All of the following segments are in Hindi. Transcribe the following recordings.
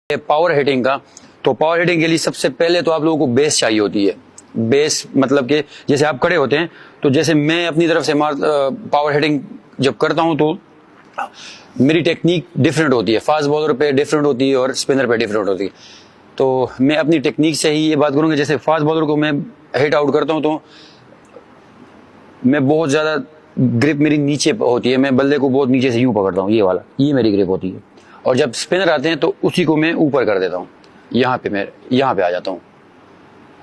पावर हिटिंग का, तो पावर हिटिंग के लिए सबसे पहले तो आप लोगों को बेस चाहिए होती है। बेस मतलब कि जैसे आप खड़े होते हैं तो जैसे मैं अपनी तरफ से पावर हिटिंग जब करता हूं तो मेरी टेक्निक डिफरेंट होती है, फास्ट बॉलर पे डिफरेंट होती है और स्पिनर पे डिफरेंट होती है। तो मैं अपनी टेक्निक से ही ये बात करूंगा, जैसे फास्ट बॉलर को मैं हिट आउट करता हूं तो मैं बहुत ज्यादा ग्रिप मेरी नीचे होती है, मैं बल्ले को बहुत नीचे से यूं पकड़ता हूं, ये वाला, ये मेरी ग्रिप होती है। और जब स्पिनर आते हैं तो उसी को मैं ऊपर कर देता हूँ, यहाँ पे मैं यहाँ पे आ जाता हूँ।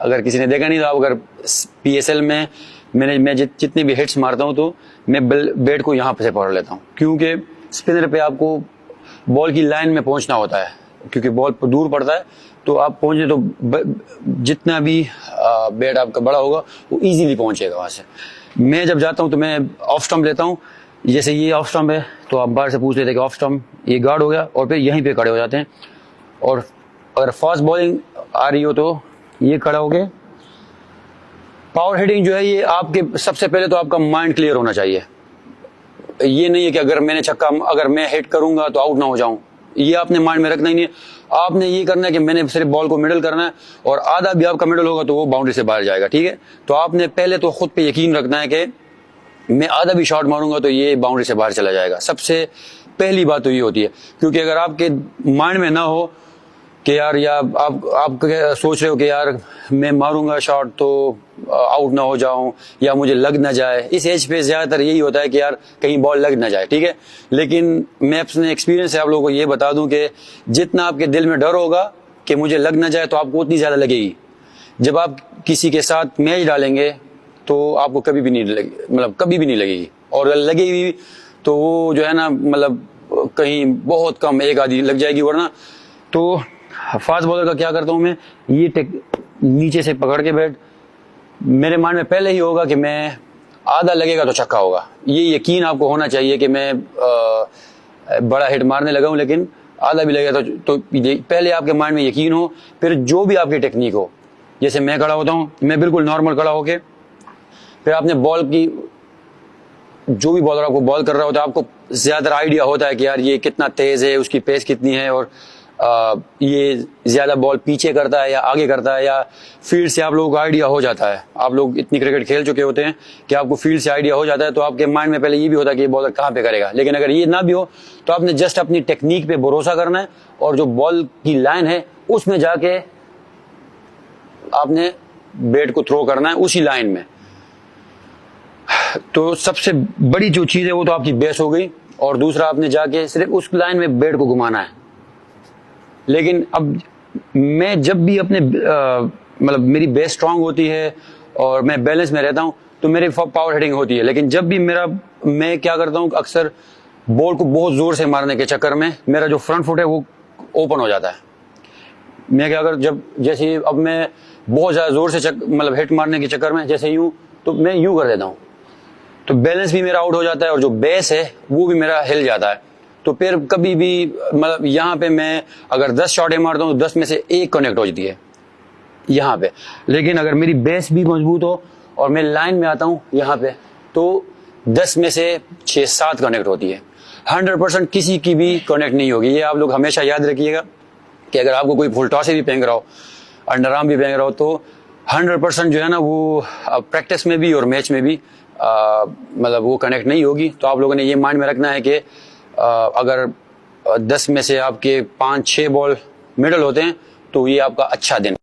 अगर किसी ने देखा नहीं तो आप अगर PSL में मैं जितने भी हिट्स मारता हूँ तो मैं बैट को यहाँ पे से पकड़ लेता हूँ, क्योंकि स्पिनर पे आपको बॉल की लाइन में पहुंचना होता है, क्योंकि बॉल दूर पड़ता है तो आप पहुंचे तो जितना भी बैट आपका बड़ा होगा वो इजीली पहुंचेगा वहां से। मैं जब जाता हूं तो मैं ऑफ स्टंप लेता हूं, जैसे ये ऑफ स्टंप है तो आप बाहर से पूछ लेते हैं कि ऑफ स्टंप, ये गार्ड हो गया, और फिर यहीं पे खड़े हो जाते हैं। और अगर फास्ट बॉलिंग आ रही हो तो ये खड़ा हो गए। पावर हिटिंग जो है ये आपके सबसे पहले तो आपका माइंड क्लियर होना चाहिए। ये नहीं है कि अगर मैंने छक्का, अगर मैं हिट करूंगा तो आउट ना हो जाऊं, ये आपने माइंड में रखना ही नहीं है। आपने ये करना है कि मैंने सिर्फ बॉल को मिडल करना है, और आधा भी आपका मिडल होगा तो वो बाउंड्री से बाहर जाएगा, ठीक है। तो आपने पहले तो खुद पे यकीन रखना है कि मैं आधा भी शॉट मारूंगा तो ये बाउंड्री से बाहर चला जाएगा। सबसे पहली बात तो ये होती है, क्योंकि अगर आपके माइंड में ना हो कि यार, या आप सोच रहे हो कि यार मैं मारूंगा शॉट तो आउट ना हो जाऊं या मुझे लग ना जाए, इस एज पे ज्यादातर यही होता है कि यार कहीं बॉल लग ना जाए, ठीक है। लेकिन मैं अपने एक्सपीरियंस से आप लोगों को ये बता दूं कि जितना आपके दिल में डर होगा कि मुझे लग ना जाए तो आपको उतनी ज्यादा लगेगी। जब आप किसी के साथ मैच डालेंगे तो आपको कभी भी नहीं लगे, मतलब कभी भी नहीं लगेगी, और अगर लगेगी तो वो जो है ना, मतलब कहीं बहुत कम एक आधी लग जाएगी। वरना तो फास्ट बॉलर का क्या करता हूं मैं, ये नीचे से पकड़ के बैट, मेरे माइंड में पहले ही होगा कि मैं आधा लगेगा तो छक्का होगा। ये यकीन आपको होना चाहिए कि मैं बड़ा हिट मारने लगा हूं, लेकिन आधा भी लगेगा तो पहले आपके माइंड में यकीन हो। फिर जो भी आपकी टेक्निक हो, जैसे मैं खड़ा होता हूं, मैं बिल्कुल नॉर्मल खड़ा होके, फिर आपने बॉल की, जो भी बॉलर आपको बॉल कर रहा होता है आपको ज्यादा आइडिया होता है कि यार ये कितना तेज है, उसकी पेस कितनी है, और ये ज्यादा बॉल पीछे करता है या आगे करता है, या फील्ड से आप लोगों को आइडिया हो जाता है। आप लोग इतनी क्रिकेट खेल चुके होते हैं कि आपको फील्ड से आइडिया हो जाता है, तो आपके माइंड में पहले ये भी होता है कि ये बॉलर कहाँ पे करेगा। लेकिन अगर ये ना भी हो तो आपने जस्ट अपनी टेक्निक पे भरोसा करना है, और जो बॉल की लाइन है उसमें जाके आपने बैट को थ्रो करना है उसी लाइन में। तो सबसे बड़ी जो चीज है वो तो आपकी बेस हो गई, और दूसरा आपने जाके सिर्फ उस लाइन में बैट को घुमाना है। लेकिन अब मैं जब भी अपने मतलब मेरी बेस स्ट्रांग होती है और मैं बैलेंस में रहता हूं तो मेरी पावर हिटिंग होती है। लेकिन जब भी मैं क्या करता हूं, अक्सर बॉल को बहुत जोर से मारने के चक्कर में मेरा जो फ्रंट फुट है वो ओपन हो जाता है। मैं क्या कर, जब जैसे अब मैं बहुत ज्यादा जोर से मतलब हिट मारने के चक्कर में जैसे यूं, तो मैं यूं कर देता हूं, तो बैलेंस भी मेरा आउट हो जाता है और जो बेस है वो भी मेरा हिल जाता है। तो फिर कभी भी मतलब यहाँ पे मैं अगर 10 शॉटें मारता हूँ तो 10 में से 1 कनेक्ट हो जाती है यहाँ पे। लेकिन अगर मेरी बेस भी मजबूत हो और मैं लाइन में आता हूँ यहाँ पे, तो 10 में से 6-7 कनेक्ट होती है। 100% किसी की भी कनेक्ट नहीं होगी। ये आप लोग हमेशा याद रखिएगा कि अगर आपको कोई फुल टॉस भी फेंक रहा हो, अंडर आर्म भी फेंक रहा हो, तो 100% जो है ना वो प्रैक्टिस में भी और मैच में भी मतलब वो कनेक्ट नहीं होगी। तो आप लोगों ने ये माइंड में रखना है कि अगर 10 में से आपके 5-6 बॉल मिडल होते हैं तो ये आपका अच्छा दिन